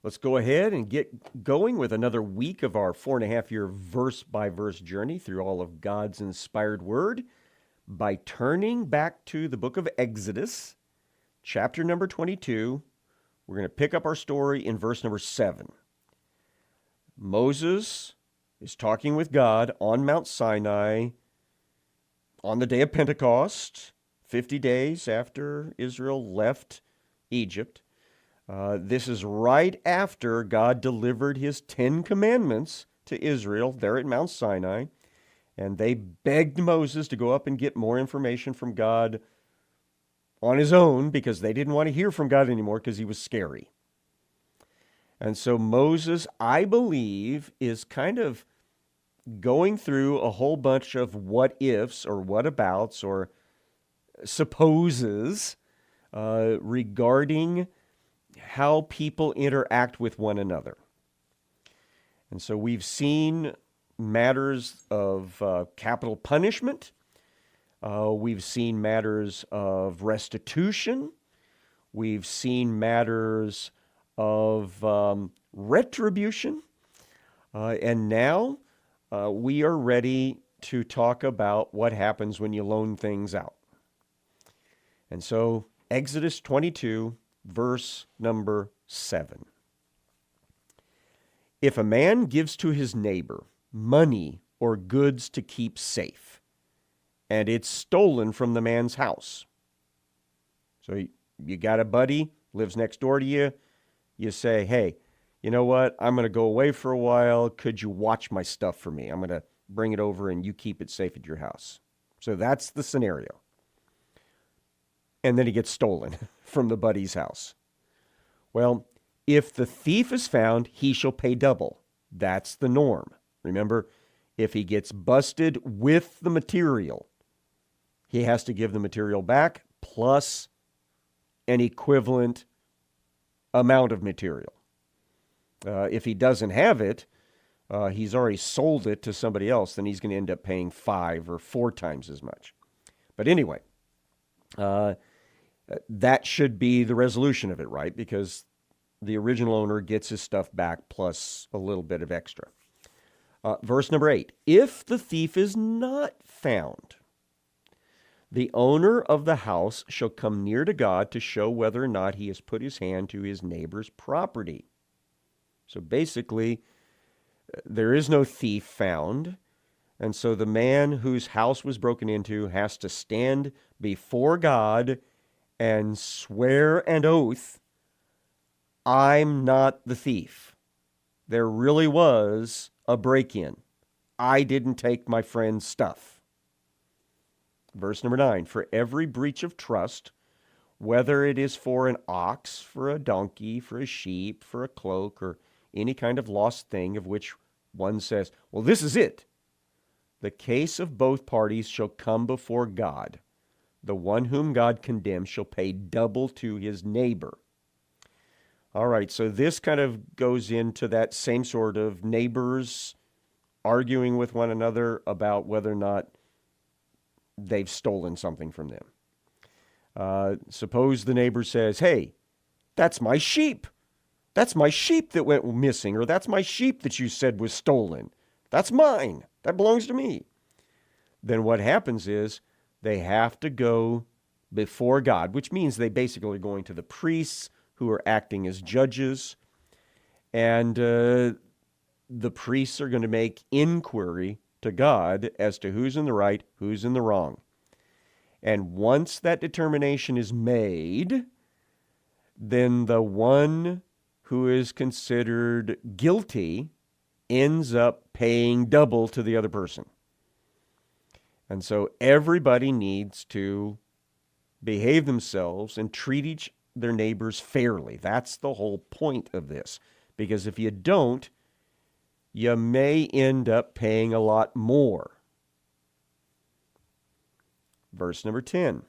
Let's go ahead and get going with another week of our 4.5 year verse by verse journey through all of God's inspired word by turning back to the book of Exodus, chapter number 22. We're going to pick up our story in verse number 7. Moses is talking with God on Mount Sinai on the day of Pentecost, 50 days after Israel left Egypt. This is right after God delivered his 10 commandments to Israel there at Mount Sinai. And they begged Moses to go up and get more information from God on his own because they didn't want to hear from God anymore because he was scary. And so Moses, I believe, is kind of going through a whole bunch of what ifs or what abouts or supposes regarding how people interact with one another. And so we've seen matters of capital punishment. We've seen matters of restitution. We've seen matters of retribution. And now we are ready to talk about what happens when you loan things out. And so Exodus 22, verse number 7. If a man gives to his neighbor money or goods to keep safe, and it's stolen from the man's house. So you got a buddy, lives next door to you. You say, hey, you know what? I'm going to go away for a while. Could you watch my stuff for me? I'm going to bring it over and you keep it safe at your house. So that's the scenario. And then he gets stolen from the buddy's house. Well, if the thief is found, he shall pay double. That's the norm. Remember, if he gets busted with the material, he has to give the material back plus an equivalent amount of material. If he doesn't have it, he's already sold it to somebody else, then he's going to end up paying 5 or 4 times as much. But anyway, that should be the resolution of it, right? Because the original owner gets his stuff back plus a little bit of extra. Verse number 8, if the thief is not found, the owner of the house shall come near to God to show whether or not he has put his hand to his neighbor's property. So basically, there is no thief found. And so the man whose house was broken into has to stand before God and swear an oath, I'm not the thief. There really was a break-in. I didn't take my friend's stuff. Verse number 9, for every breach of trust, whether it is for an ox, for a donkey, for a sheep, for a cloak, or any kind of lost thing of which one says, well, this is it. The case of both parties shall come before God. The one whom God condemns shall pay double to his neighbor. All right, so this kind of goes into that same sort of neighbors arguing with one another about whether or not they've stolen something from them. Suppose the neighbor says, hey, that's my sheep. That's my sheep that went missing, or that's my sheep that you said was stolen. That's mine. That belongs to me. Then what happens is they have to go before God, which means they basically are going to the priests who are acting as judges. And the priests are going to make inquiry to God as to who's in the right, who's in the wrong. And once that determination is made, then the one who is considered guilty ends up paying double to the other person. And so everybody needs to behave themselves and treat their neighbors fairly. That's the whole point of this. Because if you don't, you may end up paying a lot more. Verse number 10.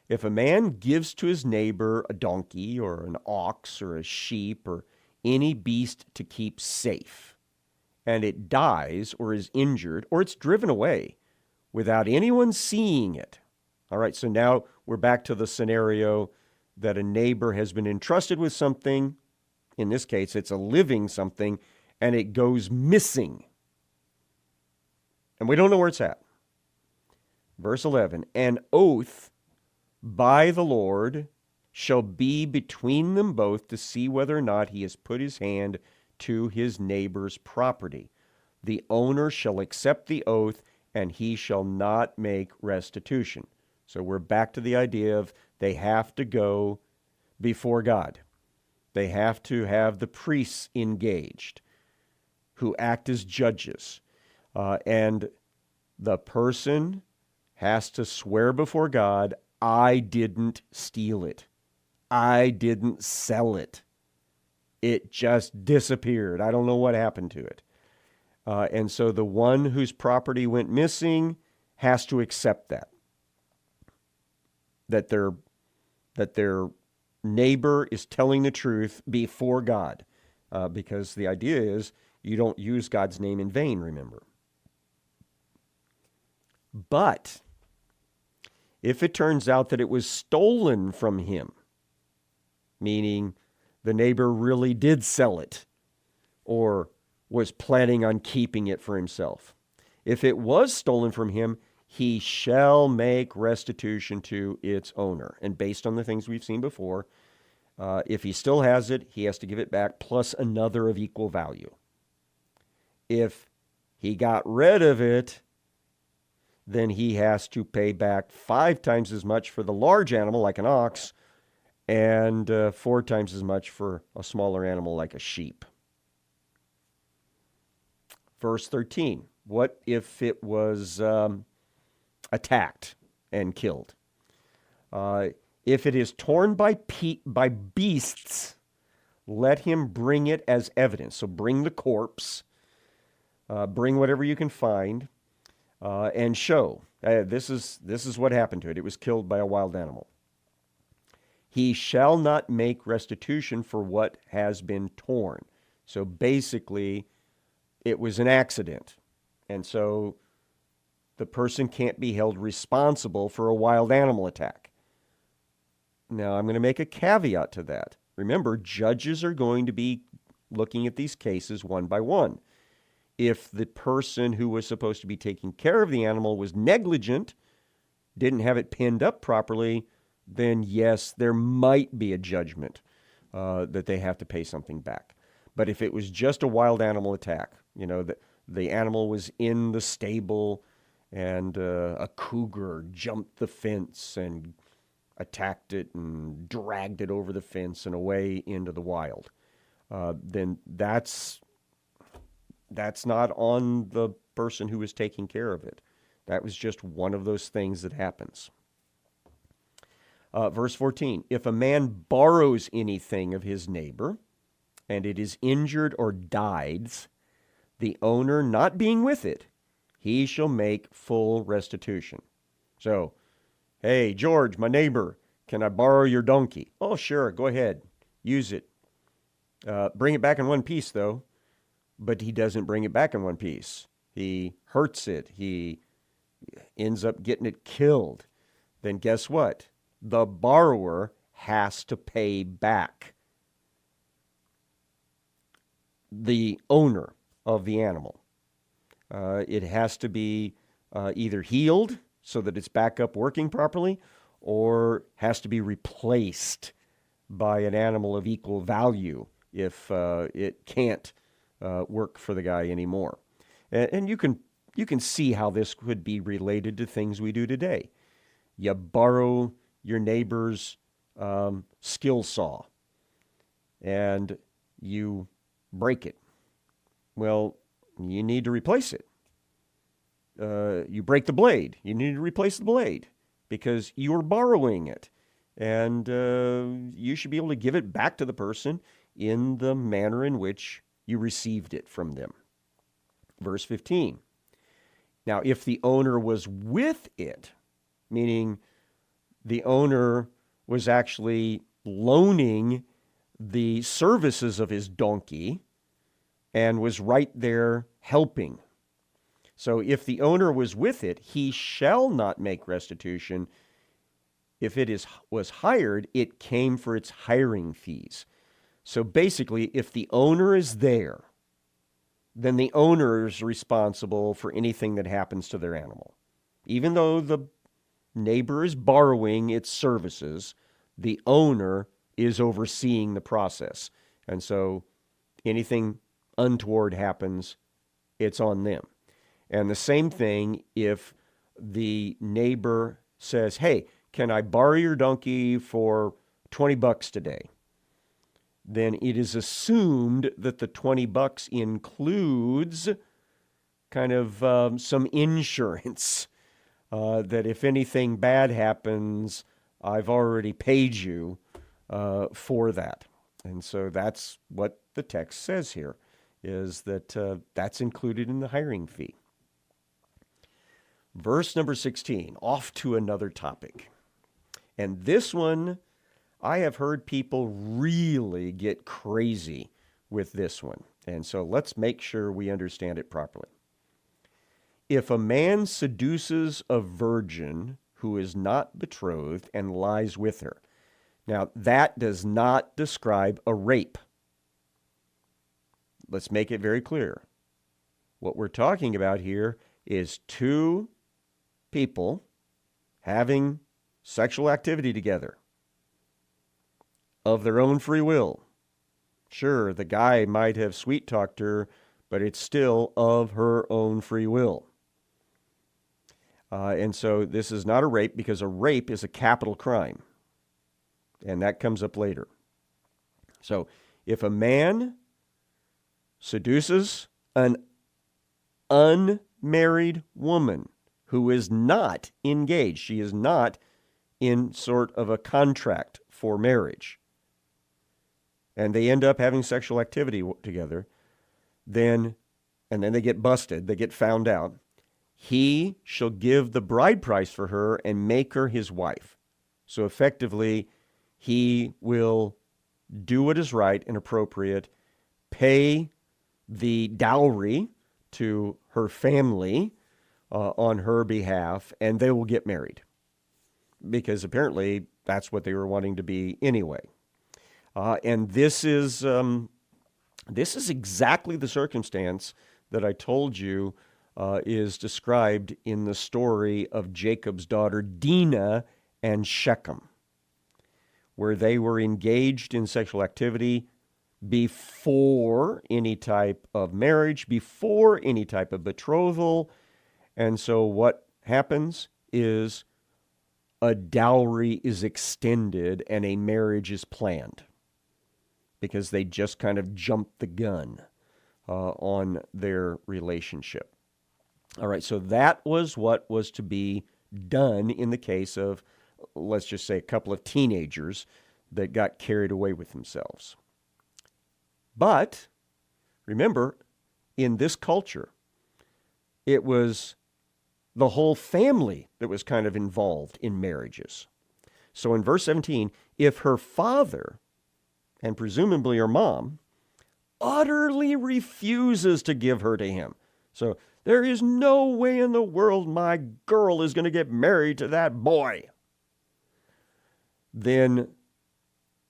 If a man gives to his neighbor a donkey or an ox or a sheep or any beast to keep safe, and it dies or is injured or it's driven away without anyone seeing it. All right, so now we're back to the scenario that a neighbor has been entrusted with something in this case, it's a living something, and it goes missing. And we don't know where it's at. Verse 11, an oath by the Lord shall be between them both to see whether or not he has put his hand to his neighbor's property. The owner shall accept the oath, and he shall not make restitution. So we're back to the idea of they have to go before God. They have to have the priests engaged who act as judges. And the person has to swear before God, I didn't steal it. I didn't sell it. It just disappeared. I don't know what happened to it. And so the one whose property went missing has to accept that their neighbor is telling the truth before God, because the idea is you don't use God's name in vain, remember. But if it turns out that it was stolen from him, meaning the neighbor really did sell it or was planning on keeping it for himself, if it was stolen from him, he shall make restitution to its owner. And based on the things we've seen before, if he still has it, he has to give it back plus another of equal value. If he got rid of it, then he has to pay back 5 times as much for the large animal, like an ox, and 4 times as much for a smaller animal, like a sheep. Verse 13, what if it was attacked and killed? If it is torn by beasts, let him bring it as evidence. So bring the corpse, bring whatever you can find, and show. This is what happened to it. It was killed by a wild animal. He shall not make restitution for what has been torn. So basically, it was an accident. And so the person can't be held responsible for a wild animal attack. Now, I'm going to make a caveat to that. Remember, judges are going to be looking at these cases one by one. If the person who was supposed to be taking care of the animal was negligent, didn't have it pinned up properly, then yes, there might be a judgment that they have to pay something back. But if it was just a wild animal attack, the animal was in the stable and a cougar jumped the fence and attacked it and dragged it over the fence and away into the wild, then that's not on the person who was taking care of it. That was just one of those things that happens. Verse 14, if a man borrows anything of his neighbor, and it is injured or dies, the owner not being with it, he shall make full restitution. So, hey, George, my neighbor, can I borrow your donkey? Oh, sure, go ahead. Use it. Bring it back in one piece, though. But he doesn't bring it back in one piece. He hurts it. He ends up getting it killed. Then guess what? The borrower has to pay back the owner of the animal. It has to be either healed so that it's back up working properly, or has to be replaced by an animal of equal value if it can't work for the guy anymore. And you can see how this could be related to things we do today. You borrow your neighbor's skill saw and you break it. Well, you need to replace it. You break the blade. You need to replace the blade because you're borrowing it. And you should be able to give it back to the person in the manner in which you received it from them. Verse 15. Now, if the owner was with it, meaning the owner was actually loaning the services of his donkey and was right there helping. So if the owner was with it, he shall not make restitution. If it was hired, it came for its hiring fees. So basically, if the owner is there, then the owner is responsible for anything that happens to their animal. Even though the neighbor is borrowing its services, the owner is overseeing the process. And so anything untoward happens, it's on them. And the same thing if the neighbor says, hey, can I borrow your donkey for $20 today? Then it is assumed that the $20 includes kind of some insurance, that if anything bad happens, I've already paid you for that. And so that's what the text says here, is that that's included in the hiring fee. Verse number 16, off to another topic. And this one, I have heard people really get crazy with this one. And so let's make sure we understand it properly. If a man seduces a virgin who is not betrothed and lies with her. Now, that does not describe a rape. Let's make it very clear. What we're talking about here is two people having sexual activity together of their own free will. Sure, the guy might have sweet-talked her, but it's still of her own free will. And so this is not a rape, because a rape is a capital crime. And that comes up later. So if a man seduces an unmarried woman who is not engaged, she is not in sort of a contract for marriage, and they end up having sexual activity together, and then they get busted, they get found out, he shall give the bride price for her and make her his wife. So effectively, he will do what is right and appropriate, pay the dowry to her family on her behalf, and they will get married. Because apparently that's what they were wanting to be anyway. And this is exactly the circumstance that I told you is described in the story of Jacob's daughter Dinah and Shechem, where they were engaged in sexual activity before any type of marriage, before any type of betrothal. And so what happens is a dowry is extended and a marriage is planned, because they just kind of jumped the gun on their relationship. All right, so that was what was to be done in the case of, let's just say, a couple of teenagers that got carried away with themselves. But remember, in this culture, it was the whole family that was kind of involved in marriages. So in verse 17, if her father, and presumably her mom, utterly refuses to give her to him. So there is no way in the world my girl is going to get married to that boy. Then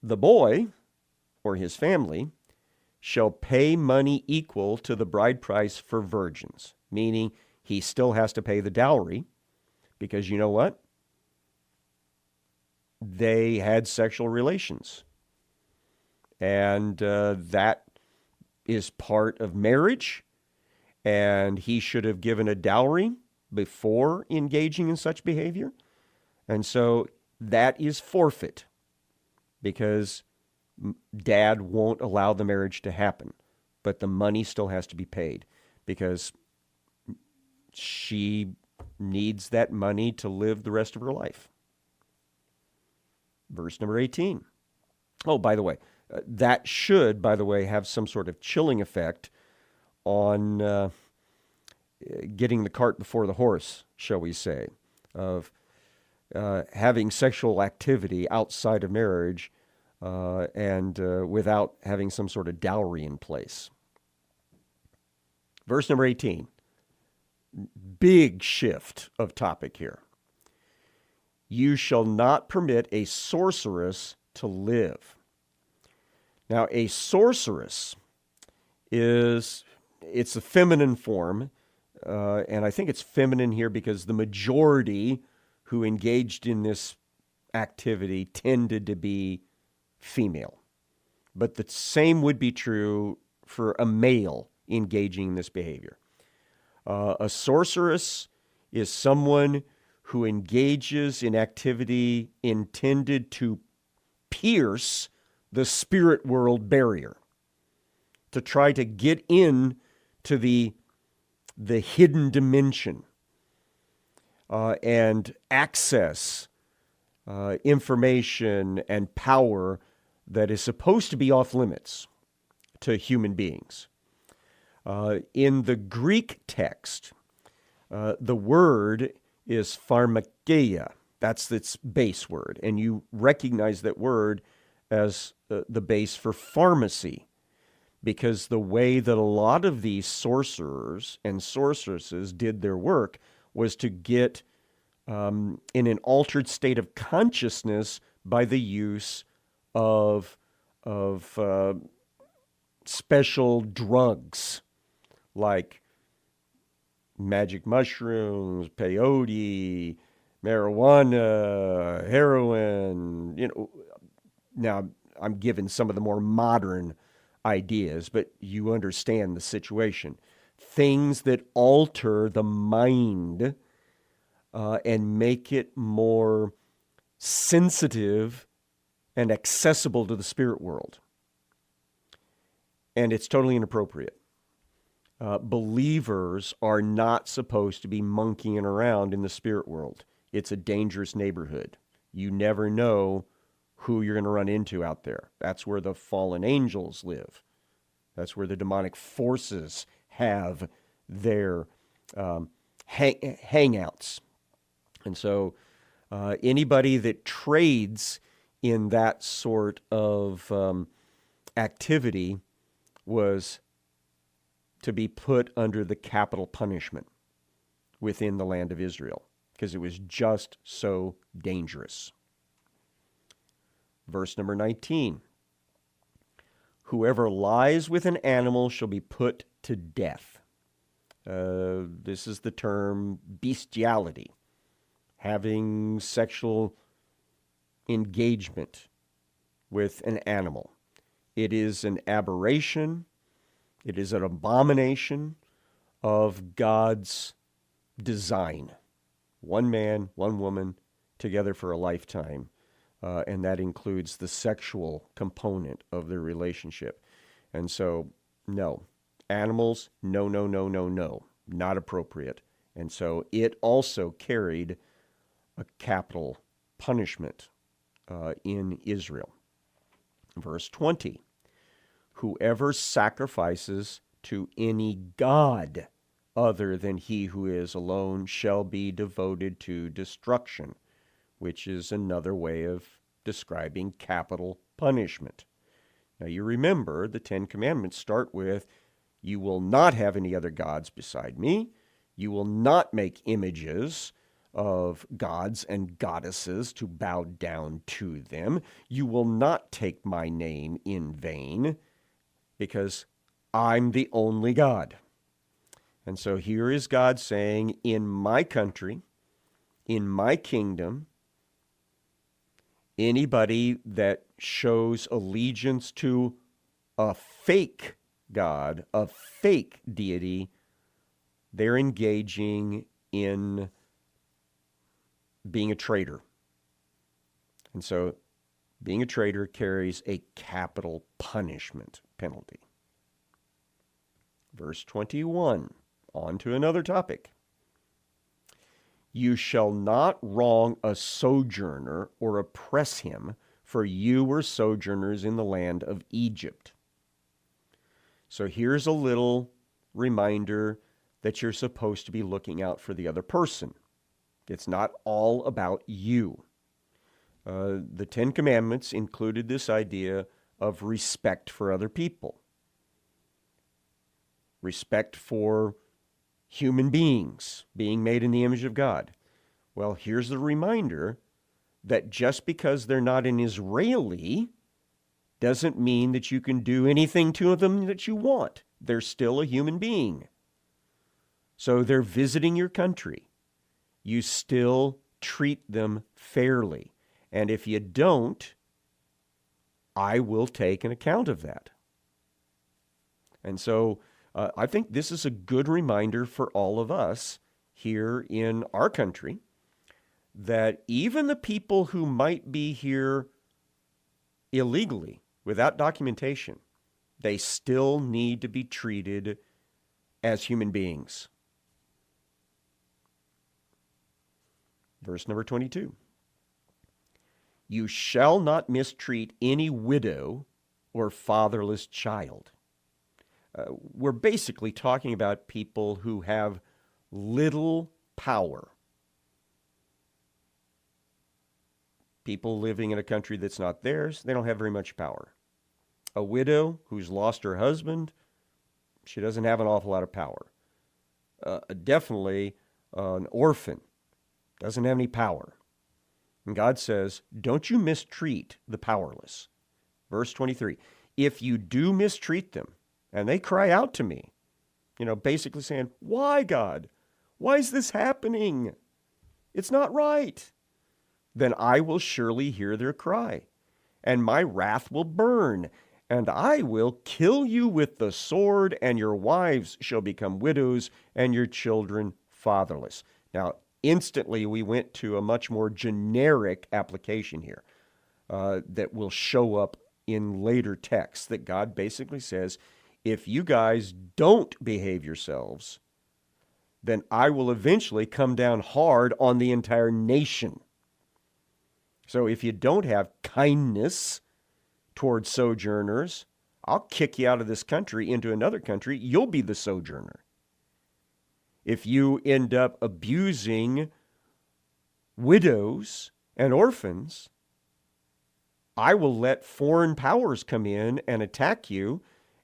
the boy, or his family, shall pay money equal to the bride price for virgins, meaning he still has to pay the dowry, because you know what? They had sexual relations. And that is part of marriage, and he should have given a dowry before engaging in such behavior. And so that is forfeit, because dad won't allow the marriage to happen, but the money still has to be paid, because she needs that money to live the rest of her life. Verse number 18. Oh, by the way, that should, by the way, have some sort of chilling effect on getting the cart before the horse, shall we say, of having sexual activity outside of marriage and without having some sort of dowry in place. Verse number 18. Big shift of topic here. You shall not permit a sorceress to live. Now, a sorceress it's a feminine form, and I think it's feminine here because the majority who engaged in this activity tended to be female. But the same would be true for a male engaging in this behavior. A sorceress is someone who engages in activity intended to pierce the spirit world barrier, to try to get in to the hidden dimension and access information and power that is supposed to be off limits to human beings. In the Greek text, the word is pharmakeia. That's its base word. And you recognize that word as the base for pharmacy, because the way that a lot of these sorcerers and sorceresses did their work was to get in an altered state of consciousness by the use of special drugs like magic mushrooms, peyote, marijuana, heroin. Now I'm giving some of the more modern ideas, but you understand the situation. Things that alter the mind and make it more sensitive and accessible to the spirit world. And it's totally inappropriate. Believers are not supposed to be monkeying around in the spirit world. It's a dangerous neighborhood. You never know who you're going to run into out there. That's where the fallen angels live. That's where the demonic forces have their hangouts. And so anybody that trades in that sort of activity was to be put under the capital punishment within the land of Israel, because it was just so dangerous. Verse number 19. Whoever lies with an animal shall be put to death. This is the term bestiality, having sexual engagement with an animal. It is an aberration. It is an abomination of God's design. One man, one woman, together for a lifetime. And that includes the sexual component of their relationship. And so, no. Animals, no, no, no, no, no. Not appropriate. And so it also carried a capital punishment in Israel. Verse 20. Whoever sacrifices to any god other than he who is alone shall be devoted to destruction, which is another way of describing capital punishment. Now you remember the Ten Commandments start with, you will not have any other gods beside me. You will not make images of gods and goddesses to bow down to them. You will not take my name in vain, because I'm the only God. And so here is God saying, in my country, in my kingdom, anybody that shows allegiance to a fake God, a fake deity, they're engaging in being a traitor. And so being a traitor carries a capital punishment penalty. Verse 21, on to another topic. You shall not wrong a sojourner or oppress him, for you were sojourners in the land of Egypt. So here's a little reminder that you're supposed to be looking out for the other person. It's not all about you. The Ten Commandments included this idea of respect for other people, respect for human beings being made in the image of God. Well, here's the reminder that just because they're not an Israeli doesn't mean that you can do anything to them that you want. They're still a human being. So they're visiting your country. You still treat them fairly. And if you don't, I will take an account of that. And so I think this is a good reminder for all of us here in our country that even the people who might be here illegally, without documentation, they still need to be treated as human beings. Verse number 22. You shall not mistreat any widow or fatherless child. We're basically talking about people who have little power. People living in a country that's not theirs, they don't have very much power. A widow who's lost her husband, she doesn't have an awful lot of power. Definitely an orphan doesn't have any power. And God says, don't you mistreat the powerless. Verse 23, if you do mistreat them, and they cry out to me, basically saying, why, God? Why is this happening? It's not right. Then I will surely hear their cry, and my wrath will burn, and I will kill you with the sword, and your wives shall become widows, and your children fatherless. Now, instantly we went to a much more generic application here that will show up in later texts, that God basically says, if you guys don't behave yourselves, then I will eventually come down hard on the entire nation. So if you don't have kindness towards sojourners, I'll kick you out of this country into another country. You'll be the sojourner. If you end up abusing widows and orphans, I will let foreign powers come in and attack you,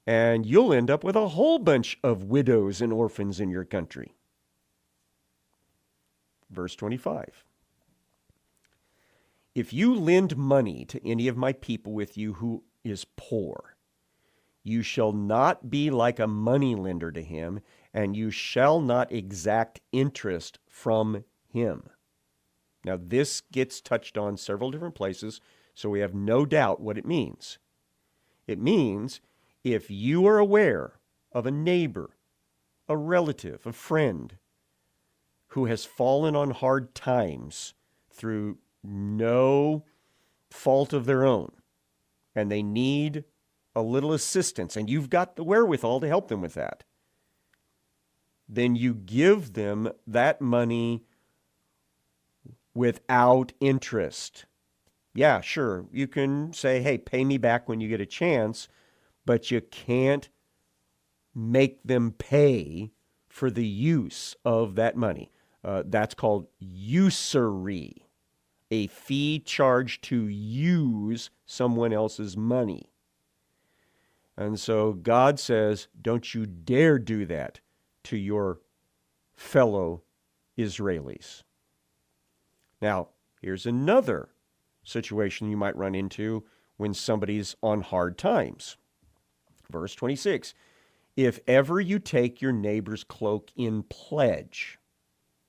and you'll end up with a whole bunch of widows and orphans in your country. Verse 25. If you lend money to any of my people with you who is poor, you shall not be like a moneylender to him, and you shall not exact interest from him. Now, this gets touched on several different places, so we have no doubt what it means. It means if you are aware of a neighbor, a relative, a friend who has fallen on hard times through no fault of their own, and they need a little assistance, and you've got the wherewithal to help them with that, then you give them that money without interest. Yeah, sure, you can say, hey, pay me back when you get a chance, but you can't make them pay for the use of that money. That's called usury, a fee charged to use someone else's money. And so God says, don't you dare do that to your fellow Israelis. Now, here's another situation you might run into when somebody's on hard times. Verse 26, if ever you take your neighbor's cloak in pledge,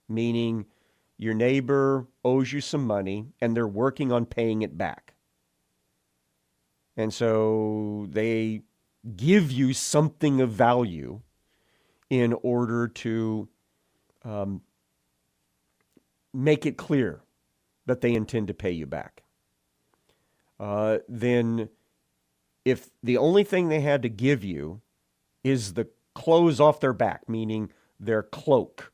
meaning your neighbor owes you some money and they're working on paying it back. And so they give you something of value in order to make it clear that they intend to pay you back. Then if the only thing they had to give you is the clothes off their back, meaning their cloak,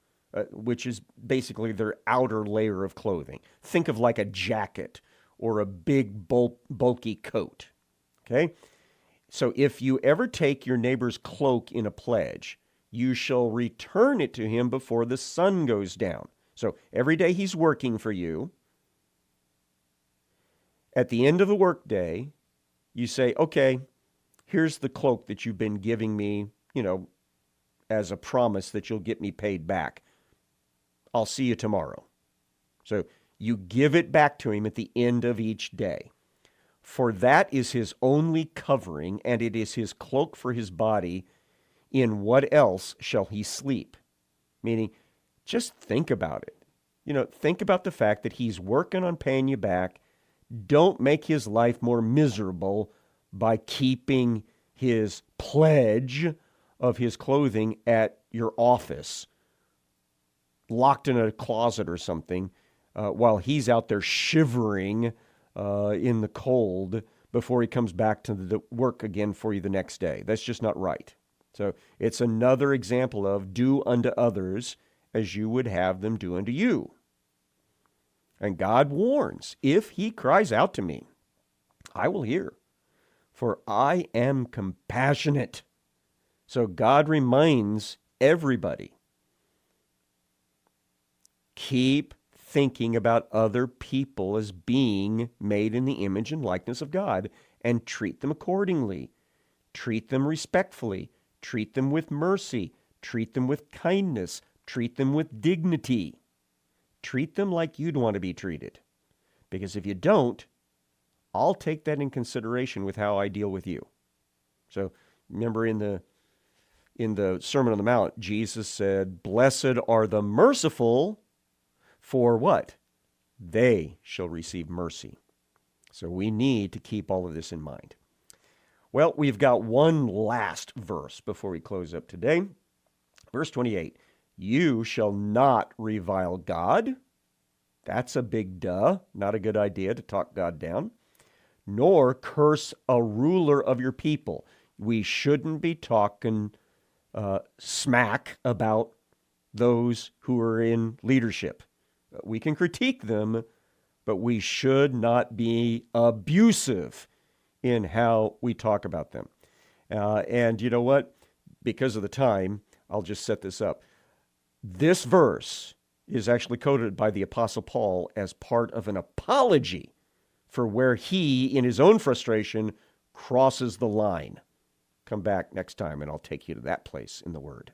which is basically their outer layer of clothing. Think of like a jacket or a big bulky coat. Okay? So if you ever take your neighbor's cloak in a pledge, you shall return it to him before the sun goes down. So every day he's working for you. At the end of the workday, you say, okay, here's the cloak that you've been giving me, as a promise that you'll get me paid back. I'll see you tomorrow. So you give it back to him at the end of each day. For that is his only covering, and it is his cloak for his body. In what else shall he sleep? Meaning, just think about it. Think about the fact that he's working on paying you back. Don't make his life more miserable by keeping his pledge of his clothing at your office, locked in a closet or something, while he's out there shivering in the cold before he comes back to the work again for you the next day. That's just not right. So it's another example of do unto others as you would have them do unto you. And God warns, if he cries out to me, I will hear, for I am compassionate. So God reminds everybody, keep thinking about other people as being made in the image and likeness of God, and treat them accordingly. Treat them respectfully. Treat them with mercy. Treat them with kindness. Treat them with dignity. Treat them like you'd want to be treated. Because if you don't, I'll take that in consideration with how I deal with you. So remember in the Sermon on the Mount, Jesus said, "Blessed are the merciful, for what? They shall receive mercy." So we need to keep all of this in mind. Well, we've got one last verse before we close up today. Verse 28, you shall not revile God. That's a big duh. Not a good idea to talk God down. Nor curse a ruler of your people. We shouldn't be talking smack about those who are in leadership. We can critique them, but we should not be abusive in how we talk about them. And you know what? Because of the time, I'll just set this up. This verse is actually quoted by the Apostle Paul as part of an apology for where he, in his own frustration, crosses the line. Come back next time and I'll take you to that place in the Word.